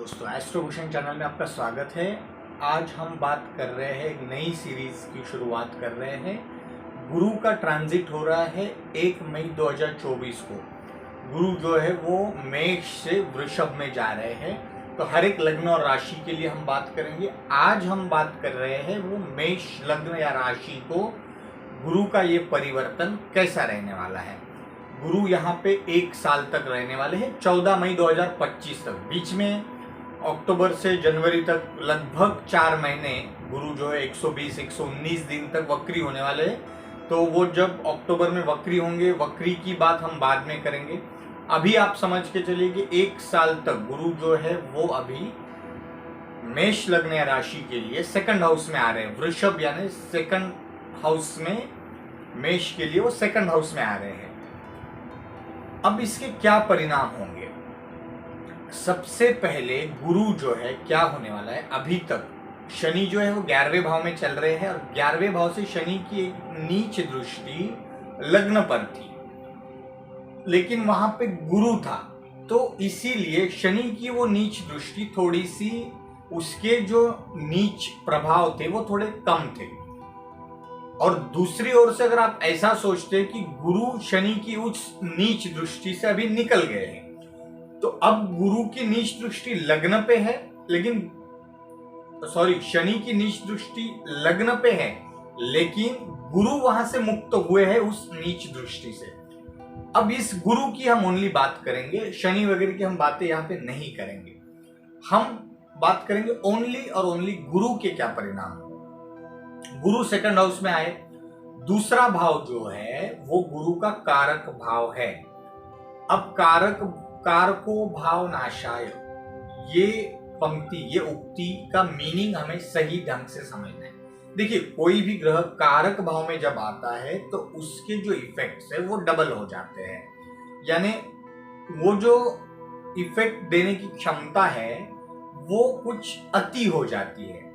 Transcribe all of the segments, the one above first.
दोस्तों, एस्ट्रोभूषण चैनल में आपका स्वागत है। आज हम बात कर रहे हैं, एक नई सीरीज की शुरुआत कर रहे हैं। गुरु का ट्रांजिट हो रहा है 1 मई 2024 को। गुरु जो है वो मेष से वृषभ में जा रहे हैं, तो हर एक लग्न और राशि के लिए हम बात करेंगे। आज हम बात कर रहे हैं वो मेष लग्न या राशि को गुरु का ये परिवर्तन कैसा रहने वाला है। गुरु यहाँ पे 1 साल तक रहने वाले हैं, 14 मई 2025 तक। बीच में अक्टूबर से जनवरी तक लगभग 4 महीने गुरु जो है 120-119 दिन तक वक्री होने वाले हैं। तो वो जब अक्टूबर में वक्री होंगे, वक्री की बात हम बाद में करेंगे। अभी आप समझ के चलिए कि 1 साल तक गुरु जो है वो अभी मेष लग्न या राशि के लिए सेकंड हाउस में आ रहे हैं। वृषभ यानी सेकंड हाउस में, मेष के लिए वो सेकंड हाउस में आ रहे हैं। अब इसके क्या परिणाम होंगे? सबसे पहले गुरु जो है क्या होने वाला है, अभी तक शनि जो है वो 11वें भाव में चल रहे हैं और 11वें भाव से शनि की एक नीच दृष्टि लग्न पर थी, लेकिन वहां पे गुरु था, तो इसीलिए शनि की वो नीच दृष्टि थोड़ी सी, उसके जो नीच प्रभाव थे वो थोड़े कम थे। और दूसरी ओर से अगर आप ऐसा सोचते हैं कि गुरु शनि की उच्च नीच दृष्टि से अभी निकल गए हैं, तो अब गुरु की नीच दृष्टि लग्न पे है, लेकिन शनि की नीच दृष्टि लग्न पे है, लेकिन गुरु वहां से मुक्त हुए हैं उस नीच दृष्टि से। अब इस गुरु की हम ओनली बात करेंगे, शनि वगैरह की हम बातें यहाँ पे नहीं करेंगे। हम बात करेंगे ओनली और ओनली गुरु के क्या परिणाम। गुरु सेकंड हाउस में आए, दूसरा भाव जो है वो गुरु का कारक भाव है। अब कारको भाव नाशाय, ये पंक्ति, ये उक्ति का मीनिंग हमें सही ढंग से समझना है। देखिए, कोई भी ग्रह कारक भाव में जब आता है तो उसके जो इफेक्ट्स है वो डबल हो जाते हैं, यानी वो जो इफेक्ट देने की क्षमता है वो कुछ अति हो जाती है।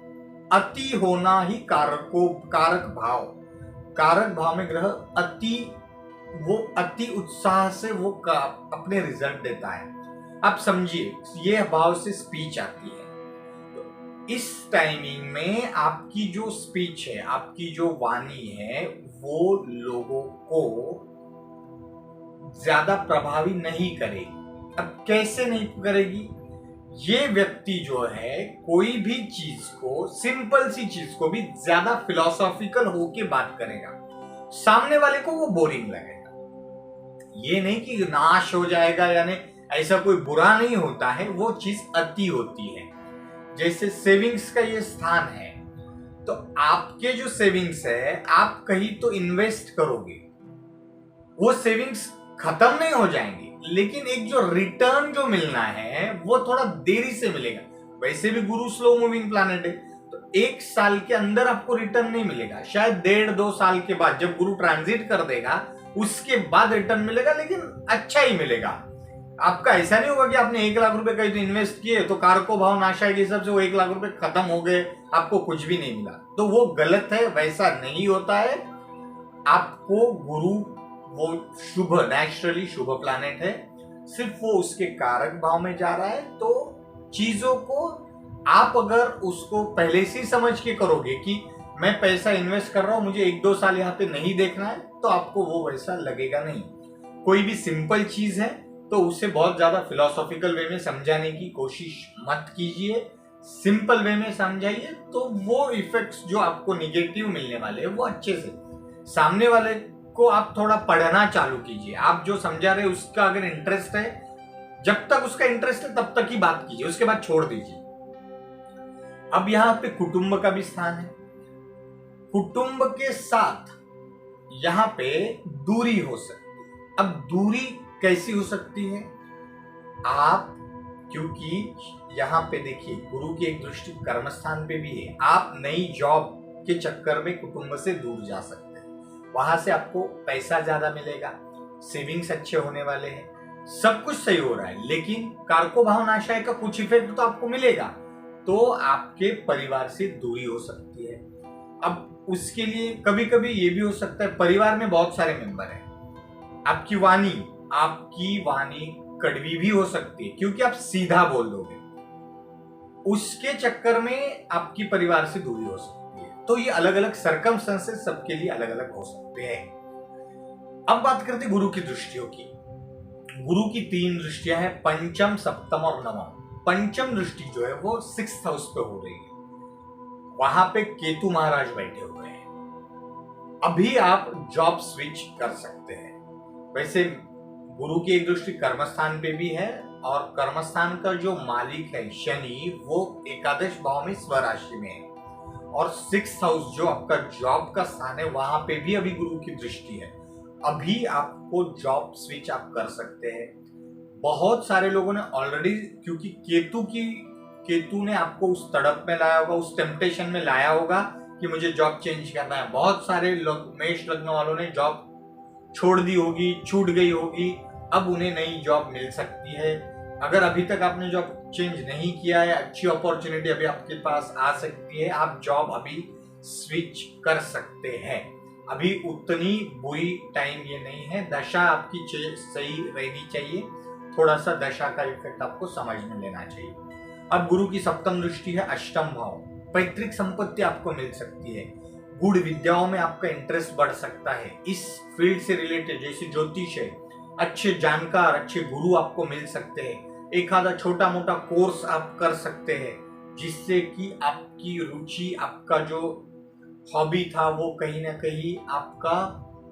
अति होना ही कारक भाव में ग्रह अति उत्साह से वो अपने रिजल्ट देता है। आप समझिए, ये भाव से स्पीच आती है, तो इस टाइमिंग में आपकी जो स्पीच है, आपकी जो वाणी है, वो लोगों को ज्यादा प्रभावी नहीं करेगी। अब कैसे नहीं करेगी? ये व्यक्ति जो है कोई भी चीज को, सिंपल सी चीज को भी ज्यादा फिलोसॉफिकल होके बात करेगा, सामने वाले को वो बोरिंग लगेगा। ये नहीं कि नाश हो जाएगा, यानी ऐसा कोई बुरा नहीं होता है, वो चीज अति होती है। जैसे सेविंग्स का ये स्थान है, तो आपके जो सेविंग्स है आप कहीं तो इन्वेस्ट करोगे, वो सेविंग्स खत्म नहीं हो जाएंगी, लेकिन एक जो रिटर्न जो मिलना है वो थोड़ा देरी से मिलेगा। वैसे भी गुरु स्लो मूविंग प्लैनेट है, तो 1 साल के अंदर आपको रिटर्न नहीं मिलेगा, शायद 1.5-2 साल के बाद जब गुरु ट्रांजिट कर देगा उसके बाद रिटर्न मिलेगा, लेकिन अच्छा ही मिलेगा। आपका ऐसा नहीं होगा कि आपने 1 लाख रुपए कहीं तो इन्वेस्ट किए तो कारको भाव नाशाय के हिसाब से वो 1 लाख रुपए खत्म हो गए, आपको कुछ भी नहीं मिला, तो वो गलत है। वैसा नहीं होता है। आपको गुरु वो शुभ, नेचुरली शुभ प्लैनेट है, सिर्फ वो उसके कारक भाव में जा रहा है, तो चीजों को आप अगर उसको पहले से समझ के करोगे कि मैं पैसा इन्वेस्ट कर रहा हूं, मुझे 1-2 साल यहाँ पे नहीं देखना है, तो आपको वो वैसा लगेगा नहीं। कोई भी सिंपल चीज है तो उसे बहुत ज्यादा फिलोसॉफिकल वे में समझाने की कोशिश मत कीजिए, सिंपल वे में समझाइए, तो वो इफेक्ट्स जो आपको निगेटिव मिलने वाले हैं वो अच्छे से, सामने वाले को आप थोड़ा पढ़ना चालू कीजिए। आप जो समझा रहे उसका अगर इंटरेस्ट है, जब तक उसका इंटरेस्ट है तब तक ही बात कीजिए, उसके बाद छोड़ दीजिए। अब यहाँ पे कुटुंब का भी स्थान है, कुटुंब के साथ यहाँ पे दूरी हो सकती है। अब दूरी कैसी हो सकती है? आप, क्योंकि यहाँ पे देखिए गुरु की एक दृष्टि कर्म स्थान पे भी है, आप नई जॉब के चक्कर में कुटुंब से दूर जा सकते हैं, वहां से आपको पैसा ज्यादा मिलेगा, सेविंग्स अच्छे होने वाले हैं, सब कुछ सही हो रहा है, लेकिन कारको भाव नाशाय का कुछ इफेक्ट तो आपको मिलेगा, तो आपके परिवार से दूरी हो सकती है। अब उसके लिए कभी कभी ये भी हो सकता है, परिवार में बहुत सारे मेंबर हैं, आपकी वाणी कड़वी भी हो सकती है, क्योंकि आप सीधा बोल दोगे, उसके चक्कर में आपकी परिवार से दूरी हो सकती है। तो ये अलग अलग सर्कमस्टेंसेस सबके लिए अलग अलग हो सकते हैं। अब बात करते हैं गुरु की दृष्टियों की। गुरु की 3 दृष्टियां हैं, पंचम, सप्तम और नवम। पंचम दृष्टि जो है वो 6th हाउस पे हो रही है, वहां पे केतु महाराज बैठे हुए हैं। अभी आप जॉब स्विच कर सकते हैं। वैसे गुरु की एक दृष्टि कर्मस्थान पे भी है, और कर्मस्थान का जो मालिक है शनि, वो एकादश भाव में स्वराशि में है, और 6th हाउस जो आपका जॉब का स्थान है वहां पे भी अभी गुरु की दृष्टि है। अभी आपको जॉब स्विच आप कर सकते हैं। बहुत सारे लोगों ने ऑलरेडी, क्योंकि केतु ने आपको उस तड़प में लाया होगा, उस टेम्पटेशन में लाया होगा कि मुझे जॉब चेंज करना है। बहुत सारे लोग, मेष लग्न वालों ने जॉब छोड़ दी होगी, छूट गई होगी, अब उन्हें नई जॉब मिल सकती है। अगर अभी तक आपने जॉब चेंज नहीं किया है, अच्छी अपॉर्चुनिटी अभी आपके पास आ सकती है, आप जॉब अभी स्विच कर सकते हैं। अभी उतनी बुरी टाइम ये नहीं है। दशा आपकी सही रहनी चाहिए, थोड़ा सा दशा का इफेक्ट आपको समझ में लेना चाहिए। अब गुरु की 7th दृष्टि है अष्टम भाव। पैतृक संपत्ति आपको मिल सकती है, गुड़ विद्याओं में आपका इंटरेस्ट बढ़ सकता है। इस फील्ड से रिलेटेड जैसे ज्योतिष है, अच्छे जानकार, अच्छे गुरु आपको मिल सकते हैं। एक आधा छोटा मोटा कोर्स आप कर सकते हैं, जिससे कि आपकी रुचि, आपका जो हॉबी था, वो कहीं ना कहीं आपका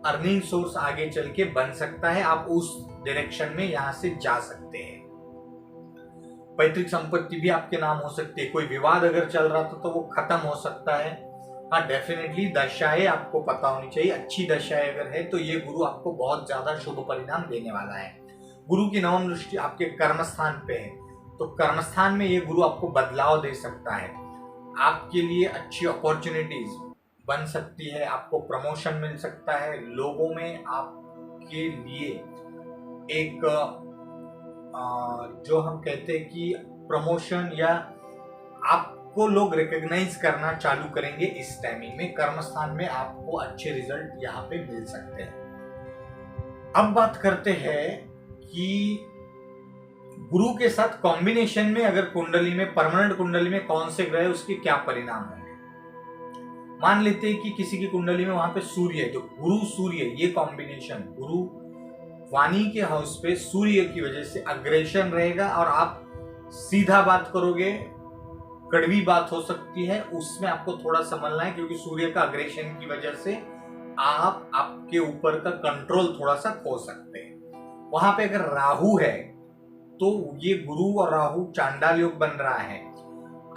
अर्निंग सोर्स आगे चल के बन सकता है। आप उस डायरेक्शन में यहां से जा सकते हैं। पैतृक संपत्ति भी आपके नाम हो सकती है। कोई विवाद अगर चल रहा था तो वो खत्म हो सकता है। हाँ, डेफिनेटली दशाएं आपको पता होनी चाहिए। अच्छी दशाएं अगर है तो ये गुरु आपको बहुत ज्यादा शुभ परिणाम देने वाला है। गुरु की 9वीं दृष्टि आपके कर्मस्थान पे है, तो कर्मस्थान में ये गुरु आपको बदलाव दे सकता है। आपके लिए अच्छी अपॉर्चुनिटीज बन सकती है, आपको प्रमोशन मिल सकता है, लोगों में आपके लिए एक जो हम कहते हैं कि प्रमोशन, या आपको लोग रिकॉग्नाइज करना चालू करेंगे। इस टाइमिंग में कर्मस्थान में आपको अच्छे रिजल्ट यहाँ पे मिल सकते हैं। अब बात करते हैं कि गुरु के साथ कॉम्बिनेशन में अगर कुंडली में, परमानेंट कुंडली में कौन से ग्रह उसके क्या परिणाम होंगे। मान लेते हैं कि किसी की कुंडली में वहां पे सूर्य है, तो गुरु सूर्य ये कॉम्बिनेशन, गुरु वाणी के हाउस पे सूर्य की वजह से अग्रेशन रहेगा, और आप सीधा बात करोगे, कड़वी बात हो सकती है, उसमें आपको थोड़ा संभलना है, क्योंकि सूर्य का अग्रेशन की वजह से आपके ऊपर का कंट्रोल थोड़ा सा खो सकते हैं। वहां पे अगर राहु है तो ये गुरु और राहु चांडाल योग बन रहा है।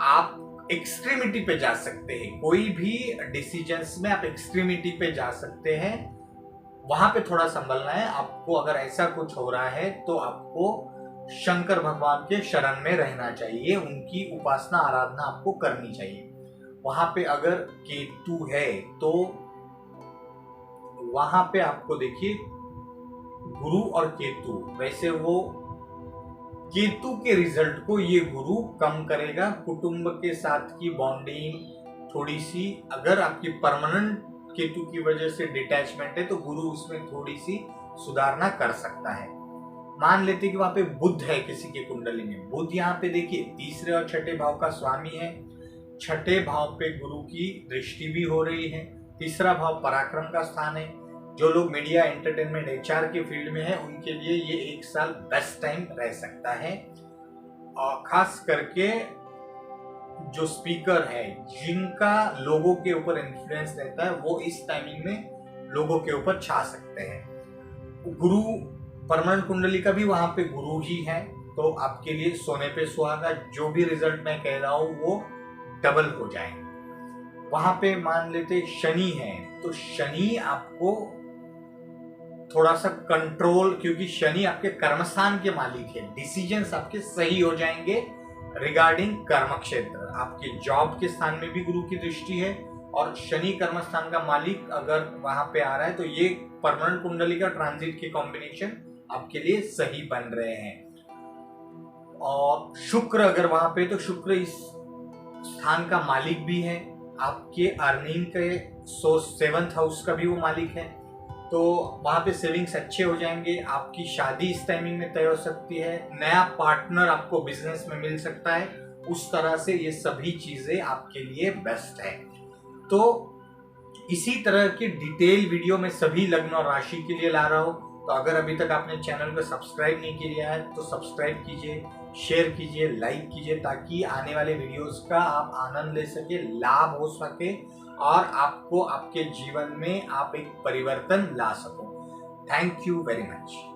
आप एक्सट्रीमिटी पे जा सकते हैं, कोई भी डिसीजंस में आप एक्सट्रीमिटी पे जा सकते हैं। वहां पे थोड़ा संभलना है आपको। अगर ऐसा कुछ हो रहा है तो आपको शंकर भगवान के शरण में रहना चाहिए, उनकी उपासना आराधना आपको करनी चाहिए। वहां पे अगर केतु है तो वहां पे आपको देखिए गुरु और केतु, वैसे वो केतु के रिजल्ट को ये गुरु कम करेगा। कुटुंब के साथ की बॉन्डिंग थोड़ी सी, अगर आपकी परमानेंट केतु की वजह से डिटैचमेंट है तो गुरु उसमें थोड़ी सी सुधारना कर सकता है। मान लेते कि वहां पे बुध है किसी के कुंडली में, बुध यहाँ पे देखिए 3रे और 6ठे भाव का स्वामी है। 6ठे भाव पे गुरु की दृष्टि भी हो रही है। 3रा भाव पराक्रम का स्थान है। जो लोग मीडिया, एंटरटेनमेंट, एचआर के फील्ड में है उनके लिए ये 1 साल बेस्ट टाइम रह सकता है। और खास करके जो स्पीकर है, जिनका लोगों के ऊपर इन्फ्लुएंस रहता है, वो इस टाइमिंग में लोगों के ऊपर छा सकते हैं। गुरु परमानेंट कुंडली का भी वहां पे गुरु ही है, तो आपके लिए सोने पे सुहागा, जो भी रिजल्ट मैं कह रहा हूं वो डबल हो जाएंगे। वहां पे मान लेते शनि है, तो शनि आपको थोड़ा सा कंट्रोल, क्योंकि शनि आपके कर्मस्थान के मालिक है, डिसीजंस आपके सही हो जाएंगे रिगार्डिंग कर्म क्षेत्र। आपके जॉब के स्थान में भी गुरु की दृष्टि है, और शनि कर्मस्थान का मालिक अगर वहां पे आ रहा है तो ये परमानेंट कुंडली का ट्रांजिट के कॉम्बिनेशन आपके लिए सही बन रहे हैं। और शुक्र अगर वहां पे, तो शुक्र इस स्थान का मालिक भी है, आपके अर्निंग के सोर्स 7th हाउस का भी वो मालिक है, तो वहां पे सेविंग्स अच्छे हो जाएंगे। आपकी शादी इस टाइमिंग में तय हो सकती है। नया पार्टनर आपको बिजनेस में मिल सकता है, उस तरह से ये सभी चीजें आपके लिए बेस्ट है। तो इसी तरह की डिटेल वीडियो मैं सभी लग्न और राशि के लिए ला रहा हूँ। तो अगर अभी तक आपने चैनल को सब्सक्राइब नहीं किया है तो सब्सक्राइब कीजिए, शेयर कीजिए, लाइक कीजिए, ताकि आने वाले वीडियोस का आप आनंद ले सके, लाभ हो सके और आपको आपके जीवन में आप एक परिवर्तन ला सको। Thank you very much.